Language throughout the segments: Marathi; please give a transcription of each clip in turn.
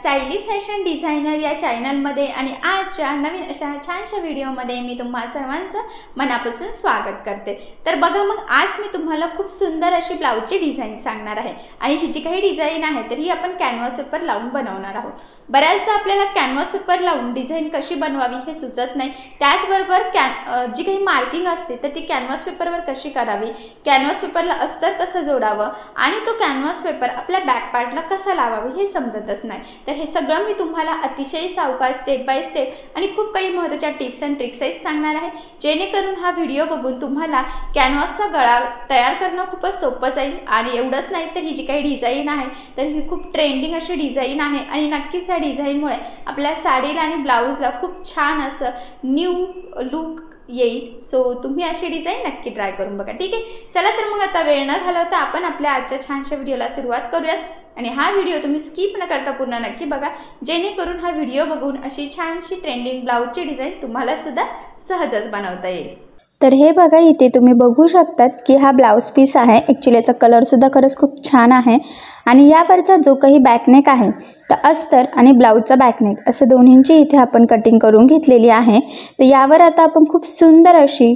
सायली फॅशन डिझायनर या चॅनलमध्ये आणि आजच्या नवीन अशा छानशा व्हिडिओमध्ये मी तुम्हा सर्वांचं मनापासून स्वागत करते। तर बघा मग आज मी तुम्हाला खूप सुंदर अशी ब्लाउजची डिझाइन सांगणार आहे आणि ही जी काही डिझाइन आहे तर ही आपण कॅनव्हास पेपर लावून बनवणार आहोत। बऱ्याचदा आपल्याला कॅनव्हास पेपर लावून डिझाइन कशी बनवावी हे सुचत नाही, त्याचबरोबर जी काही मार्किंग असते तर ती कॅनव्हास पेपरवर कशी करावी, कॅनव्हास पेपरला अस्तर कसं जोडावं आणि तो कॅनव्हास पेपर आपल्या बॅक पार्टला कसा लावावा हे समजतच नाही। तर हे सगळं मी तुम्हाला अतिशय सावकाश स्टेप बाय स्टेप आणि खूप काही महत्त्वाच्या टिप्स अँड ट्रिक्स सांगणार आहे, जेणेकरून हा व्हिडिओ बघून तुम्हाला कॅनव्हासचा गळा तयार करणं खूपच सोपं जाईल। आणि एवढंच नाही तर ही जी काही डिझाइन आहे तर ही खूप ट्रेंडिंग अशी डिझाइन आहे आणि नक्कीच या डिझाइनमुळे आपल्या साडीला आणि ब्लाउजला खूप छान असं न्यू लुक येईल। सो तुम्ही अशी डिझाइन नक्की ट्राय करून बघा, ठीक आहे। चला तर मग आता वेळ न घालवता आपण आपल्या आजच्या छानशा व्हिडिओला सुरुवात करूयात आणि हा व्हिडिओ तुम्ही स्किप न करता पूर्ण नक्की बघा, जेणेकरून हा व्हिडिओ बघून अशी छानशी ट्रेंडिंग ब्लाउजची डिझाइन तुम्हाला सुद्धा सहजच बनवता येईल। तर हे बघा, इथे तुम्ही बघू शकतात की हा ब्लाउज पीस आहे। ॲक्च्युली याचा कलरसुद्धा खरंच खूप छान आहे आणि यावरचा जो काही बॅकनेक आहे तर अस्तर आणि ब्लाऊजचा बॅकनेक असं दोन्हींची इथे आपण कटिंग करून घेतलेली आहे। तर यावर आता आपण खूप सुंदर अशी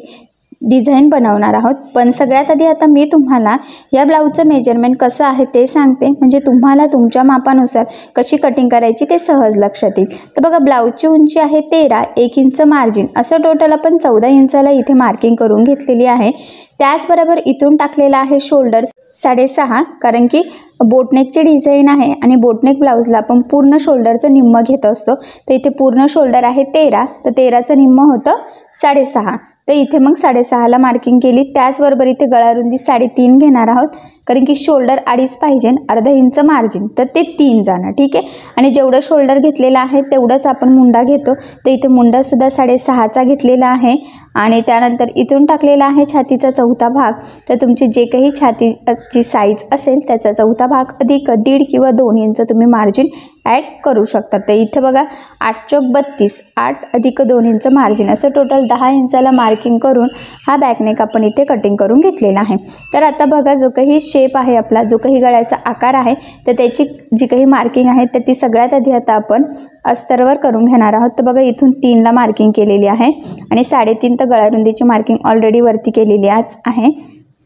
डिझाइन बनवणार आहोत। पण सगळ्यात आधी आता मी तुम्हाला या ब्लाऊजचं मेजरमेंट कसं आहे ते सांगते, म्हणजे तुम्हाला तुमच्या मापानुसार कशी कटिंग करायची ते सहज लक्षात येईल। तर बघा, ब्लाऊजची उंची आहे 13, 1 इंच मार्जिन, असं टोटल आपण 14 इंचाला इथे मार्किंग करून घेतलेली आहे। त्याचबरोबर इथून टाकलेला आहे शोल्डर 6.5, कारण की बोटनेकची डिझाइन आहे आणि बोटनेक ब्लाऊजला आपण पूर्ण शोल्डरचं निम्म घेत असतो। तर इथे पूर्ण शोल्डर आहे 13, तर 13चं निम्म होतं 6.5, तर इथे मग 6.5ला मार्किंग केली। त्याचबरोबर इथे गळारुंदी 3.5 घेणार आहोत, कारण की शोल्डर 2.5 पाहिजे, अर्धा इंच मार्जिन, तर ते 3 जाणं, ठीक आहे। आणि जेवढं शोल्डर घेतलेलं आहे तेवढंच आपण मुंडा घेतो, तर इथे मुंडासुद्धा 6.5चा घेतलेला आहे। आणि त्यानंतर इथून टाकलेला आहे छातीचा चौथा भाग, तर तुमची जे काही छातीची साईज असेल त्याचा चौथा भाग अधिक 1.5 किंवा 2 इंच तुम्ही मार्जिन ॲड करू शकता। तर इथे बघा 8 चौक 32, 8 अधिक 2 इंच मार्जिन, असं टोटल 10 इंचाला मार्किंग करून हा बॅकनेक आपण इथे कटिंग करून घेतलेला आहे। तर आता बघा, जो काही शेप आहे आपला, जो काही गळ्याचा आकार आहे, तर त्याची जी काही मार्किंग आहे तर ती सगळ्यात आधी आता आपण अस्तरवर करून घेणार आहोत। तर बघा, इथून 3ला मार्किंग केलेली आहे आणि 3.5 तर गळारुंदीची मार्किंग ऑलरेडी वरती केलेली आहे।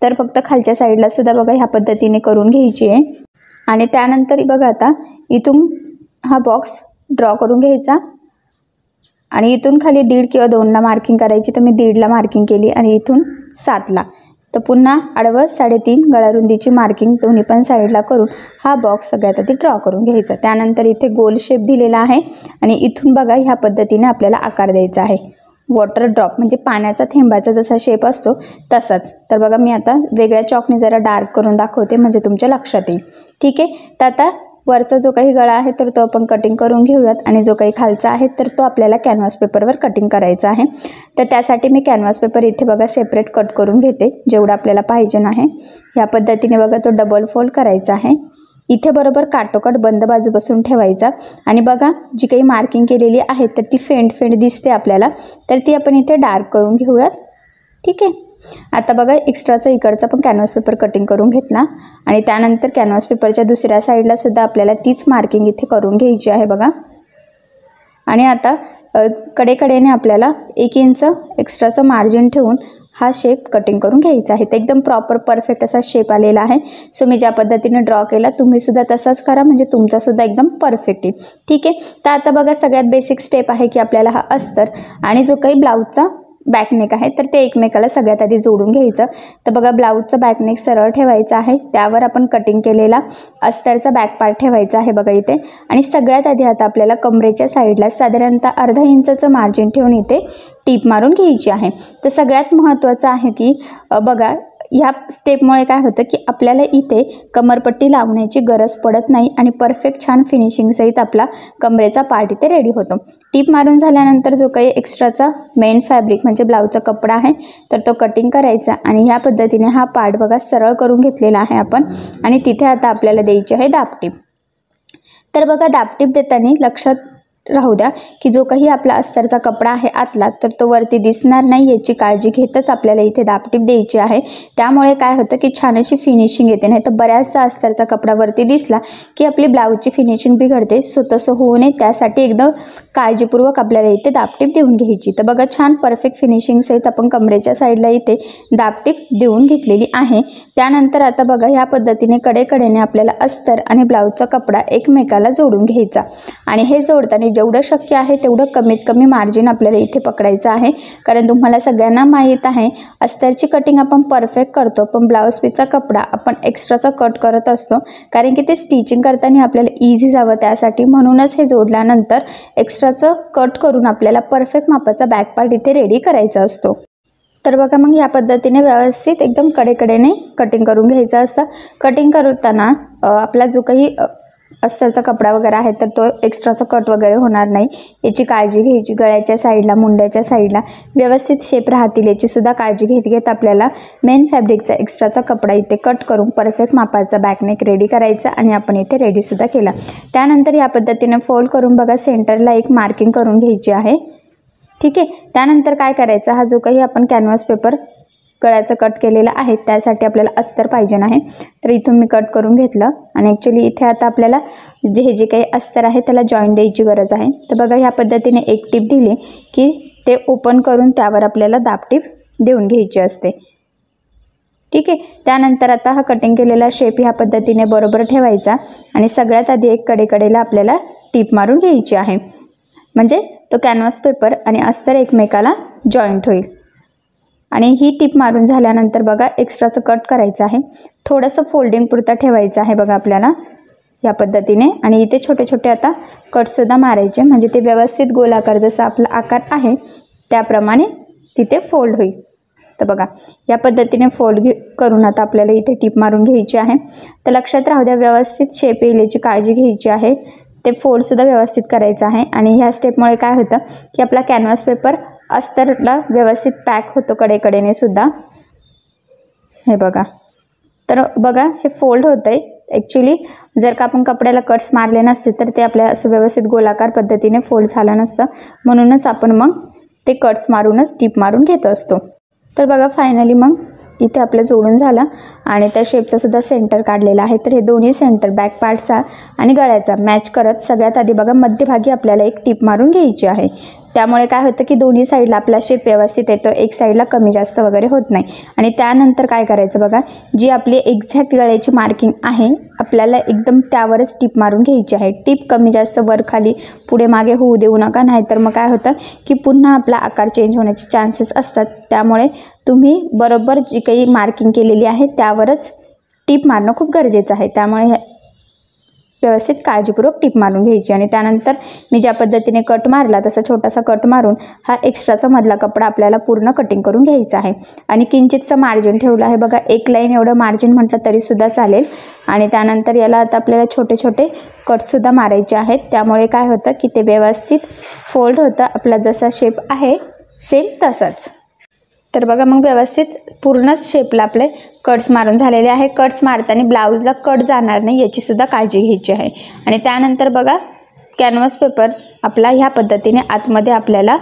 तर फक्त खालच्या साईडला सुद्धा बघा ह्या पद्धतीने करून घ्यायची आहे। आणि त्यानंतर बघा, आता इथून हा बॉक्स ड्रॉ करून घ्यायचा आणि इथून खाली 1.5 किंवा 2ला मार्किंग करायची, तर मी 1.5ला मार्किंग केली आणि इथून 7ला, तर पुन्हा आडवं 3.5 गळारुंदीची मार्किंग दोन्ही पण साईडला करून हा बॉक्स सगळ्यात आधी ड्रॉ करून घ्यायचा। त्यानंतर इथे गोल शेप दिलेला आहे आणि इथून बघा ह्या पद्धतीने आपल्याला आकार द्यायचा आहे, वॉटर ड्रॉप, म्हणजे पाण्याचा थेंबाचा जसा शेप असतो तसाच। तर बघा, मी आता वेगळ्या चॉकने जरा डार्क करून दाखवते म्हणजे तुमच्या लक्षात येईल, ठीक आहे। तर आता वरचा जो काही गळा आहे तर तो आपण कटिंग करून घेऊयात आणि जो काही खालचा आहे तर तो आपल्याला कॅनव्हास पेपरवर कटिंग करायचा आहे। तर त्यासाठी मी कॅनव्हास पेपर इथे बघा सेपरेट कट करून घेते, जेवढं आपल्याला पाहिजे आहे ह्या पद्धतीने बघा तो डबल फोल्ड करायचा आहे। इथे बरोबर काटोकाट बंद बाजू बसून ठेवायचा आणि बघा जी काही मार्किंग केलेली आहे तर ती फेंट दिसते आपल्याला, तर ती आपण इथे डार्क करून घेऊयात, ठीक आहे। आता बघा, एक्स्ट्राचा इकडचा पण कॅनव्हास पेपर कटिंग करून घेतला आणि त्यानंतर कॅनव्हास पेपरच्या दुसऱ्या साईडला सुद्धा आपल्याला तीच मार्किंग इथे करून घ्यायची आहे बघा। आणि आता कडेकडेने आपल्याला 1 इंच एक्स्ट्राचं मार्जिन ठेवून हा शेप कटिंग करून घ्यायचा आहे। तर एकदम प्रॉपर परफेक्ट असा शेप आलेला आहे। सो मी ज्या पद्धतीने ड्रॉ केला तुम्ही सुद्धा तसाच करा, म्हणजे तुमचा सुद्धा एकदम परफेक्ट येईल, ठीक आहे। तर आता बघा, सगळ्यात बेसिक स्टेप आहे की आपल्याला हा अस्तर आणि जो काही ब्लाऊजचा बॅकनेक आहे तर ते एकमेकाला सगळ्यात आधी जोडून घ्यायचं। तर बघा, ब्लाऊजचा बॅकनेक सरळ ठेवायचा आहे, त्यावर आपण कटिंग केलेला अस्तरचा बॅक पार्ट ठेवायचा आहे बघा इथे। आणि सगळ्यात आधी आता आपल्याला कमरेच्या साईडला साधारणतः अर्धा इंचाचं मार्जिन ठेवून इथे टीप मारून घ्यायची आहे। तर सगळ्यात महत्त्वाचं आहे की बघा, ह्या स्टेपमुळे काय होतं की आपल्याला इथे कमरपट्टी लावण्याची गरज पडत नाही आणि परफेक्ट छान फिनिशिंग सहित आपला कमरेचा पार्ट इथे रेडी होतो। टीप मारून झाल्यानंतर जो काही एक्स्ट्राचा मेन फॅब्रिक म्हणजे ब्लाऊजचा कपडा आहे तर तो कटिंग करायचा आणि ह्या पद्धतीने हा पार्ट बघा सरळ करून घेतलेला आहे आपण आणि तिथे आता आपल्याला द्यायची आहे दाबटीप। तर बघा, दाबटीप देताना लक्षात राहू द्या की जो काही आपला अस्तरचा कपडा आहे आतला तर तो वरती दिसणार नाही याची काळजी घेतच आपल्याला इथे दाबटीप द्यायची आहे। त्यामुळे काय होतं की छान अशी फिनिशिंग येते, नाही तर बऱ्याचसा अस्तरचा कपडा वरती दिसला की आपली ब्लाऊजची फिनिशिंग बिघडते। सो तसं होऊ नये त्यासाठी एकदम काळजीपूर्वक आपल्याला इथे दाबटीप देऊन घ्यायची। तर बघा छान परफेक्ट फिनिशिंग सहित आपण कमरेच्या साईडला इथे दाबटीप देऊन घेतलेली आहे। त्यानंतर आता बघा ह्या पद्धतीने कडेकडेने आपल्याला अस्तर आणि ब्लाऊजचा कपडा एकमेकाला जोडून घ्यायचा आणि हे जोडताना जेवढं शक्य आहे तेवढं कमीत कमी मार्जिन आपल्याला इथे पकडायचं आहे। कारण तुम्हाला सगळ्यांना माहीत आहे अस्तरची कटिंग आपण परफेक्ट करतो, पण ब्लाऊज पीसचा कपडा आपण एक्स्ट्राचा कट करत असतो कारण की ते स्टिचिंग करताना आपल्याला इझी जावं त्यासाठी। म्हणूनच हे जोडल्यानंतर एक्स्ट्राचं कट करून आपल्याला परफेक्ट मापाचा बॅक पार्ट इथे रेडी करायचा असतो। तर बघा मग या पद्धतीने व्यवस्थित एकदम कडेकडेने कटिंग करून घ्यायचं असतं। कटिंग करताना आपला जो काही अस्तरचा कपडा वगैरे आहे तर तो एक्स्ट्राचा कट वगैरे होणार नाही याची काळजी घ्यायची। गळ्याच्या साईडला मुंड्याच्या साईडला व्यवस्थित शेप राहतील याची सुद्धा काळजी घेत आपल्याला मेन फॅब्रिकचा एक्स्ट्राचा कपडा इथे कट करून परफेक्ट मापाचा बॅकनेक रेडी करायचा आणि आपण इथे रेडीसुद्धा केला। त्यानंतर या पद्धतीने फोल्ड करून बघा सेंटरला एक मार्किंग करून घ्यायची आहे, ठीक आहे। त्यानंतर काय करायचं, हा जो काही आपण कॅनव्हास पेपर गळ्याचं कट केलेलं आहे त्यासाठी आपल्याला अस्तर पाहिजे आहे, तर इथून मी कट करून घेतलं आणि ॲक्च्युली इथे आता आपल्याला जे काही अस्तर आहे त्याला जॉईंट द्यायची गरज आहे। तर बघा ह्या पद्धतीने एक टीप दिली की ते ओपन करून त्यावर आपल्याला दाबटीप देऊन घ्यायची असते, ठीक आहे। त्यानंतर आता हा कटिंग केलेला शेप ह्या पद्धतीने बरोबर ठेवायचा आणि सगळ्यात आधी एक कडेकडेला आपल्याला टीप मारून घ्यायची आहे, म्हणजे तो कॅनव्हास पेपर आणि अस्तर एकमेकाला जॉईंट होईल। आणि ही टीप मारून झाल्यानंतर बघा एक्स्ट्राचं कट करायचं आहे, थोडंसं फोल्डिंग पुरता ठेवायचं आहे बघा आपल्याला या पद्धतीने। आणि इथे छोटे छोटे आता कटसुद्धा मारायचे म्हणजे ते व्यवस्थित गोलाकार जसा आपला आकार आहे त्याप्रमाणे तिथे फोल्ड होईल। तर बघा या पद्धतीने फोल्ड करून आता आपल्याला इथे टीप मारून घ्यायची आहे। तर लक्षात राहू द्या व्यवस्थित शेप येईल याची काळजी घ्यायची आहे, ते फोल्डसुद्धा व्यवस्थित करायचं आहे। आणि ह्या स्टेपमुळे काय होतं की आपला कॅनव्हास पेपर अस्तरला व्यवस्थित पॅक होतो कडेकडेने सुद्धा, हे बघा। तर बघा हे फोल्ड होतं आहे ॲक्च्युली, जर का आपण कपड्याला कट्स मारले नसते तर ते आपल्या असं व्यवस्थित गोलाकार पद्धतीने फोल्ड झालं नसतं, म्हणूनच आपण मग ते कट्स मारूनच टीप मारून घेत असतो। तर बघा फायनली मग इथे आपलं जोडून झालं आणि त्या शेपचा सुद्धा सेंटर काढलेला आहे। तर हे दोन्ही सेंटर बॅक पार्टचा आणि गळ्याचा मॅच करत सगळ्यात आधी बघा मध्यभागी आपल्याला एक टीप मारून घ्यायची आहे। त्यामुळे काय होतं की दोन्ही साईडला आपला शेप व्यवस्थित येतो, एक साईडला कमी जास्त वगैरे होत नाही। आणि त्यानंतर काय करायचं बघा, जी आपली एक्झॅक्ट गळ्याची मार्किंग आहे आपल्याला एकदम त्यावरच टीप मारून घ्यायची आहे। टीप कमी जास्त वर खाली पुढे मागे होऊ देऊ नका, नाहीतर मग काय होतं की पुन्हा आपला आकार चेंज होण्याचे चान्सेस असतात। त्यामुळे तुम्ही बरोबर जी काही मार्किंग केलेली आहे त्यावरच टीप मारणं खूप गरजेचं आहे। त्यामुळे व्यवस्थित काळजीपूर्वक टीप मारून घ्यायची। आणि त्यानंतर मी ज्या पद्धतीने कट मारला तसा छोटासा कट मारून हा एक्स्ट्राचा मधला कपडा आपल्याला पूर्ण कटिंग करून घ्यायचा आहे। आणि किंचितचं मार्जिन ठेवलं आहे बघा, एक लाईन एवढं मार्जिन म्हटलं तरीसुद्धा चालेल। आणि त्यानंतर याला आता आपल्याला छोटे छोटे कटसुद्धा मारायचे आहेत, त्यामुळे काय होतं की ते व्यवस्थित फोल्ड होतं, आपला जसा शेप आहे सेम तसाच। तर बघा मग व्यवस्थित पूर्णच शेपला आपले कट्स मारून झालेले आहे। कट्स मारताना ब्लाऊजला कट जाणार नाही याची सुद्धा काळजी घ्यायची आहे। आणि त्यानंतर बघा कॅनव्हास पेपर आपला ह्या पद्धतीने आतमध्ये आपल्याला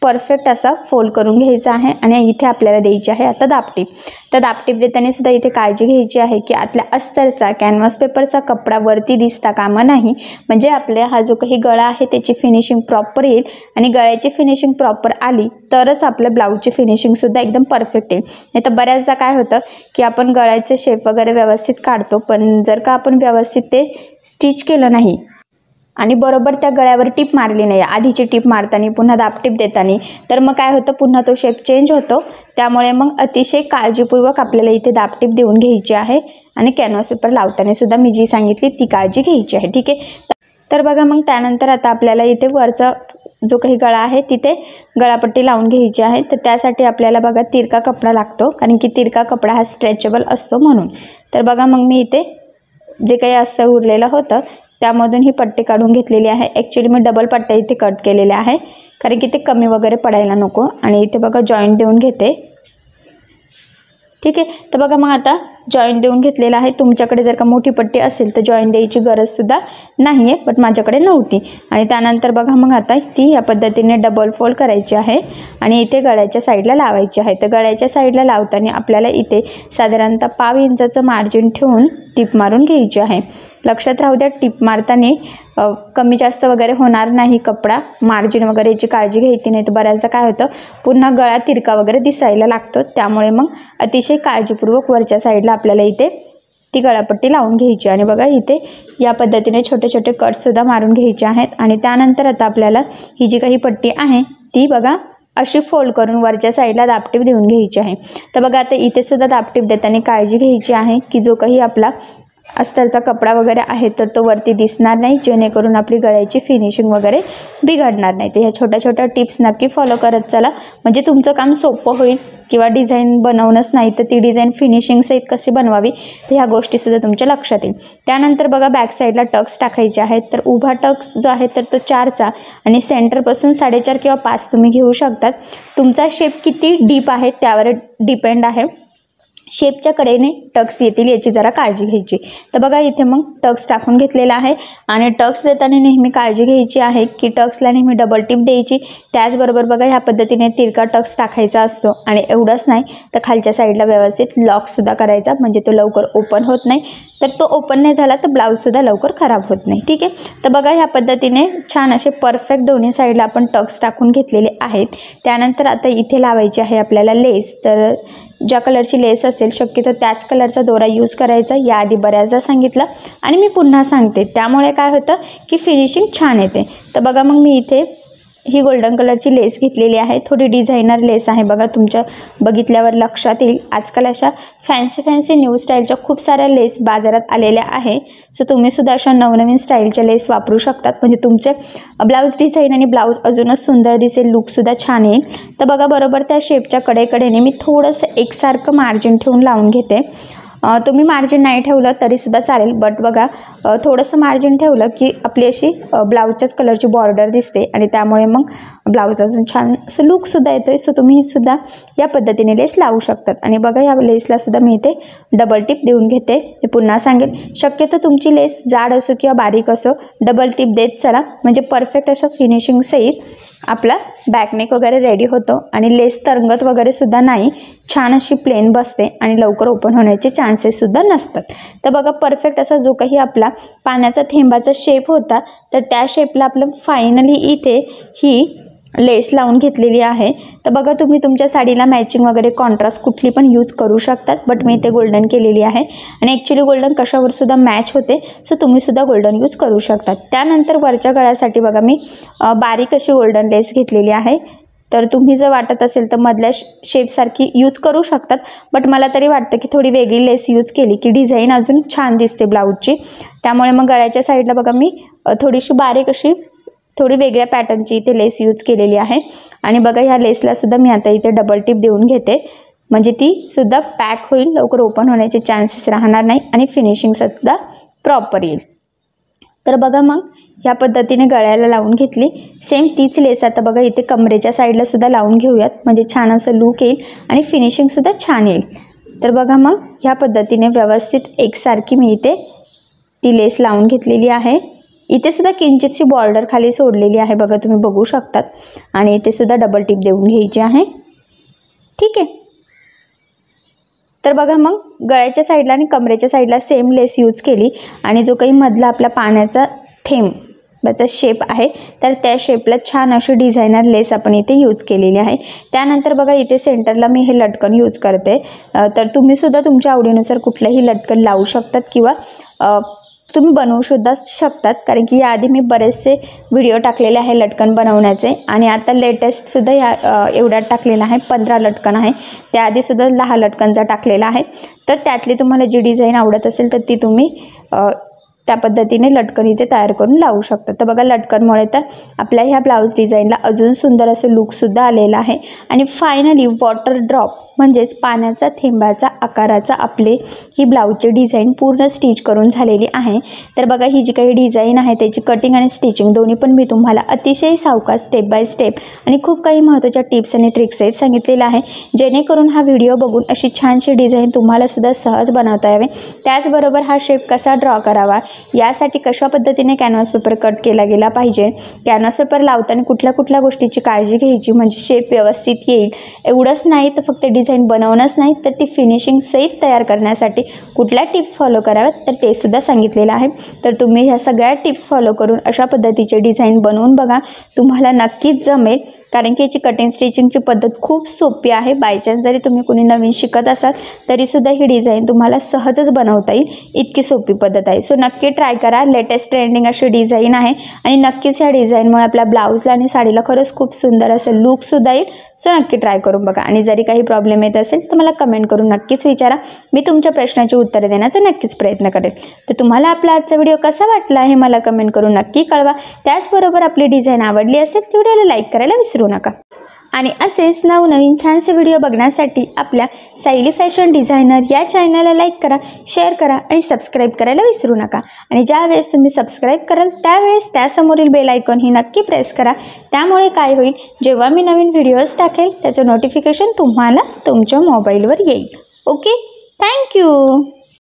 परफेक्ट असा फोल्ड करून घ्यायचा आहे आणि इथे आपल्याला द्यायची आहे आता दाबटीप। तर दाबटीप देताना सुद्धा इथे काळजी घ्यायची आहे की आतल्या अस्तरचा कॅनव्हास पेपरचा कपडा वरती दिसता कामा नाही, म्हणजे आपल्या हा जो काही गळा आहे त्याची फिनिशिंग प्रॉपर येईल। आणि गळ्याची फिनिशिंग प्रॉपर आली तरच आपल्या ब्लाऊजची फिनिशिंगसुद्धा एकदम परफेक्ट येईल। नाही तर बऱ्याचदा काय होतं की आपण गळ्याचे शेप वगैरे व्यवस्थित काढतो, पण जर का आपण व्यवस्थित ते स्टिच केलं नाही आणि बरोबर त्या गळ्यावर टीप मारली नाही आधीची टीप मारताना पुन्हा दाबटीप देताना, तर मग काय होतं पुन्हा तो शेप चेंज होतो। त्यामुळे मग अतिशय काळजीपूर्वक आपल्याला इथे दाबटीप देऊन घ्यायची आहे आणि कॅनव्हास पेपर लावताना सुद्धा मी जी सांगितली ती काळजी घ्यायची आहे, ठीक आहे। तर बघा मग त्यानंतर आता आपल्याला इथे वरचा जो काही गळा आहे तिथे गळापट्टी लावून घ्यायची आहे। तर त्यासाठी आपल्याला बघा तिरका कपडा लागतो, कारण की तिरका कपडा हा स्ट्रेचेबल असतो म्हणून। तर बघा मग मी इथे जे काही अस्तर उरलेलं होतं त्यामधून ही पट्टी काढून घेतलेली आहे। ॲक्च्युली मी डबल पट्ट्या इथे कट केलेल्या आहे कारण की ते कमी वगैरे पडायला नको। आणि इथे बघा जॉईंट देऊन घेते, ठीक आहे। तर बघा मग आता जॉईंट देऊन घेतलेला आहे. तुमच्याकडे जर का मोठी पट्टी असेल तर जॉईंट द्यायची गरजसुद्धा नाही आहे, बट माझ्याकडे नव्हती. आणि त्यानंतर बघा मग आता ती या पद्धतीने डबल फोल्ड करायची आहे आणि इथे गळ्याच्या साईडला लावायची आहे. तर गळ्याच्या साईडला लावताना आपल्याला इथे साधारणतः पाव इंचाचं मार्जिन ठेवून टिप मारून घ्यायची आहे. लक्षात राहू द्या, टिप मारताना कमी जास्त वगैरे होणार नाही कपडा, मार्जिन वगैरे याची काळजी घ्यायची नाही. तर बऱ्याचदा काय होतं, पुन्हा गळा तिरका वगैरे दिसायला लागतो. त्यामुळे मग अतिशय काळजीपूर्वक वरच्या साईडला आपल्याला इथे ती गळापट्टी लावून घ्यायची. आणि बघा इथे या पद्धतीने छोटे छोटे कटसुद्धा मारून घ्यायचे आहेत. आणि त्यानंतर आता आपल्याला ही जी काही पट्टी आहे ती बघा अशी फोल्ड करून वरच्या साईडला दाबटीप देऊन घ्यायची आहे. तर बघा आता इथे सुद्धा दाबटीप देताना काळजी घ्यायची आहे की जो काही आपला अस्तरचा कपडा वगैरे आहे तर तो वरती दिसणार नाही, जेणेकरून आपली गळ्याची फिनिशिंग वगैरे बिघडणार नाही. तर ह्या छोट्या छोट्या टिप्स नक्की फॉलो करत चला, म्हणजे तुमचं काम सोपं होईल. किंवा डिझाईन बनवणंच नाही तर ती डिझाईन फिनिशिंग सहित कशी बनवावी तर ह्या गोष्टीसुद्धा तुमच्या लक्षात येईल. त्यानंतर बघा बॅक साईडला टक्स टाकायचे आहेत. तर उभा टक्स जो आहे तर तो 4चा आणि सेंटरपासून 4.5 किंवा 5 तुम्ही घेऊ शकतात. तुमचा शेप किती डीप आहे त्यावर डिपेंड आहे. शेपच्या कडेने टक्स येतील याची जरा काळजी घ्यायची. तर बघा इथे मग टक्स टाकून घेतलेला आहे. आणि टक्स देताना नेहमी काळजी घ्यायची आहे की टक्सला नेहमी डबल टिप द्यायची. त्याचबरोबर बघा ह्या पद्धतीने तिरका टक्स टाकायचा असतो. आणि एवढंच नाही तर खालच्या साईडला व्यवस्थित लॉकसुद्धा करायचा, म्हणजे तो लवकर ओपन होत नाही. तर तो ओपन नाही झाला तर ब्लाऊजसुद्धा लवकर खराब होत नाही. ठीक आहे, तर बघा ह्या पद्धतीने छान असे परफेक्ट दोन्ही साईडला आपण टक्स टाकून घेतलेले आहेत. त्यानंतर आता इथे लावायची आहे आपल्याला लेस. तर ज्या कलरची लेस असेल शक्यतो त्याच कलरचा दोरा यूज करायचा. याआधी बऱ्याचदा सांगितलं आणि मी पुन्हा सांगते, त्यामुळे काय होतं की फिनिशिंग छान येते. तर बघा मग मी इथे ही गोल्डन कलरची लेस घेतलेली आहे. थोडी डिझायनर लेस आहे बघा, तुमच्या बघितल्यावर लक्षात येईल. आजकाल अशा फॅन्सी न्यू स्टाईलच्या खूप साऱ्या लेस बाजारात आलेल्या आहे. सो तुम्हीसुद्धा अशा नवनवीन स्टाईलच्या लेस वापरू शकतात, म्हणजे तुमचे ब्लाऊज डिझाईन आणि ब्लाऊज अजूनच सुंदर दिसेल, लुकसुद्धा छान येईल. तर बघा बरोबर त्या शेपच्या कडेकडेने मी थोडंसं एकसारखं मार्जिन ठेवून लावून घेते. तुम्ही मार्जिन नाही ठेवलं तरीसुद्धा चालेल, बट बघा थोडंसं मार्जिन ठेवलं की आपली अशी ब्लाऊजच्याच कलरची बॉर्डर दिसते आणि त्यामुळे मग ब्लाऊज अजून छान असं लुकसुद्धा येतो आहे. सो तुम्ही सुद्धा या पद्धतीने लेस लावू शकतात. आणि बघा या लेसलासुद्धा मी इथे डबल टिप देऊन घेते. ते पुन्हा सांगेल, शक्यतो तुमची लेस जाड असो किंवा बारीक असो डबल टिप देत चला, म्हणजे परफेक्ट असं फिनिशिंग सहित आपला बॅकनेक वगैरे रेडी होतो. आणि लेस तरंगत वगैरे सुद्धा नाही, छान अशी प्लेन बसते आणि लवकर ओपन होण्याचे चान्सेससुद्धा नसतात. तर बघा परफेक्ट असा जो काही आपला पाण्याचा थेंबाचा शेप होता तर त्या शेपला आपलं फायनली इथे ही लेस लावून घेतलेली आहे. तर बघा तुम्ही तुमच्या साडीला मॅचिंग वगैरे कॉन्ट्रास्ट कुठली पण यूज करू शकतात, बट मी इथे गोल्डन केलेली आहे. आणि ॲक्च्युली गोल्डन कशावर सुद्धा मॅच होते, सो तुम्हीसुद्धा गोल्डन यूज करू शकतात. त्यानंतर वरच्या गळ्यासाठी बघा मी बारीक अशी गोल्डन लेस घेतलेली आहे. तर तुम्ही जर वाटत असेल तर मधल्या शेपसारखी यूज करू शकतात, बट मला तरी वाटतं की थोडी वेगळी लेस यूज केली की डिझाईन अजून छान दिसते ब्लाऊजची. त्यामुळे मग गळ्याच्या साईडला बघा मी थोडीशी बारीक अशी थोडी वेगळ्या पॅटर्नची इथे लेस यूज केलेली आहे. आणि बघा ह्या लेसलासुद्धा मी आता इथे डबल टिप देऊन घेते, म्हणजे ती सुद्धा पॅक होईल, लवकर ओपन होण्याचे चान्सेस राहणार नाही आणि फिनिशिंगसुद्धा प्रॉपर येईल. तर बघा मग ह्या पद्धतीने गळ्याला लावून घेतली. सेम तीच लेस आता बघा इथे कमरेच्या साईडला सुद्धा लावून घेऊयात, म्हणजे छान असं लूक येईल आणि फिनिशिंगसुद्धा छान येईल. तर बघा मग ह्या पद्धतीने व्यवस्थित एकसारखी मी इथे ती लेस लावून घेतलेली आहे. इथे सुद्धा किंचितशी बॉर्डर खाली सोडलेली आहे बघा, तुम्ही बघू शकतात. आणि इथे सुद्धा डबल टिप देऊन घ्यायची आहे. ठीक आहे, तर बघा मग गळ्याच्या साईडला आणि कमरेच्या साईडला सेम लेस यूज केली. आणि जो काही मधला आपला पाण्याचा थेंब त्याचा शेप आहे तर त्या शेपला छान अशी डिझायनर लेस आपण इथे यूज केलेली आहे. त्यानंतर बघा इथे सेंटरला मी हे लटकन यूज करते. तर तुम्हीसुद्धा तुमच्या आवडीनुसार कुठलंही लटकन लावू शकतात किंवा तुम्ही बनवू सुद्धा शकतात, कारण की याआधी मी बरेचसे व्हिडिओ टाकलेले आहे लटकन बनवण्याचे. आणि आता लेटेस्टसुद्धा एवढ्यात टाकलेला आहे, 15 लटकन आहे. त्याआधीसुद्धा 10 लटकनचा टाकलेला आहे. तर त्यातली तुम्हाला जी डिझाईन आवडत असेल तर ती तुम्ही त्या पद्धतीने लटकन इथे तयार करून लावू शकता। तर बघा लटकनमुळे तर आपल्या ह्या ब्लाऊज डिझाईनला अजून सुंदर असं लुकसुद्धा आलेला आहे। आणि फायनली वॉटर ड्रॉप म्हणजेच पाण्याचा थेंबाचा आकाराचा आपले ही ब्लाऊजची डिझाईन पूर्ण स्टिच करून झालेली आहे। तर बघा ही जी काही डिझाईन आहे त्याची कटिंग आणि स्टिचिंग दोन्ही पण मी तुम्हाला अतिशय सावकाश स्टेप बाय स्टेप आणि खूप काही महत्त्वाच्या टिप्स आणि ट्रिक्स आहेत सांगितलेलं आहे, जेणेकरून हा व्हिडिओ बघून अशी छानशी डिझाईन तुम्हाला सुद्धा सहज बनवता यावे। त्याचबरोबर हा शेप कसा ड्रॉ करावा, यासाठी कशा पद्धतीने कॅनव्हास पेपर कट केला गेला पाहिजे, कॅनव्हास पेपर लावताना कुठल्या कुठल्या गोष्टीची काळजी घ्यायची म्हणजे शेप व्यवस्थित येईल, एवढंच नाही तर फक्त डिझाईन बनवणंच नाही तर ती फिनिशिंग सहित तयार करण्यासाठी कुठल्या टिप्स फॉलो कराव्यात तर ते सुद्धा सांगितलेलं आहे। तर तुम्ही ह्या सगळ्या टिप्स फॉलो करून अशा पद्धतीचे डिझाईन बनवून बघा, तुम्हाला नक्कीच जमेल। कारण की याची कटिंग स्टिचिंगची पद्धत खूप सोपी आहे। बायचान्स जरी तुम्ही कोणी नवीन शिकत असाल तरीसुद्धा ही डिझाईन तुम्हाला सहजच बनवता येईल, इतकी सोपी पद्धत आहे। सो नक्की ट्राय करा। लेटेस्ट ट्रेंडिंग अशी डिझाईन आहे आणि नक्कीच ह्या डिझाईनमुळे आपल्या ब्लाऊजला आणि साडीला खरंच खूप सुंदर असं लुकसुद्धा येईल। सो नक्की ट्राय करून बघा आणि जरी काही प्रॉब्लेम येत असेल तर मला कमेंट करून नक्कीच विचारा, मी तुमच्या प्रश्नाची उत्तरे देण्याचा नक्कीच प्रयत्न करेन। तर तुम्हाला आपला आजचा व्हिडिओ कसा वाटला हे मला कमेंट करून नक्की कळवा। त्याचबरोबर आपली डिझाईन आवडली असेल तर व्हिडिओला लाईक करायला विसरू नका। आणि असेच नवनवीन छानसे व्हिडिओ बघण्यासाठी आपल्या सायली फॅशन डिझायनर या चॅनलला लाईक करा, शेअर करा आणि सबस्क्राईब करायला विसरू नका। आणि ज्यावेळेस तुम्ही सबस्क्राईब कराल त्यावेळेस त्यासमोरील बेल आयकॉन ही नक्की प्रेस करा। त्यामुळे काय होईल, जेव्हा मी नवीन व्हिडिओज टाकेल त्याचं नोटिफिकेशन तुम्हाला तुमच्या मोबाईलवर येईल। Okay, thank you.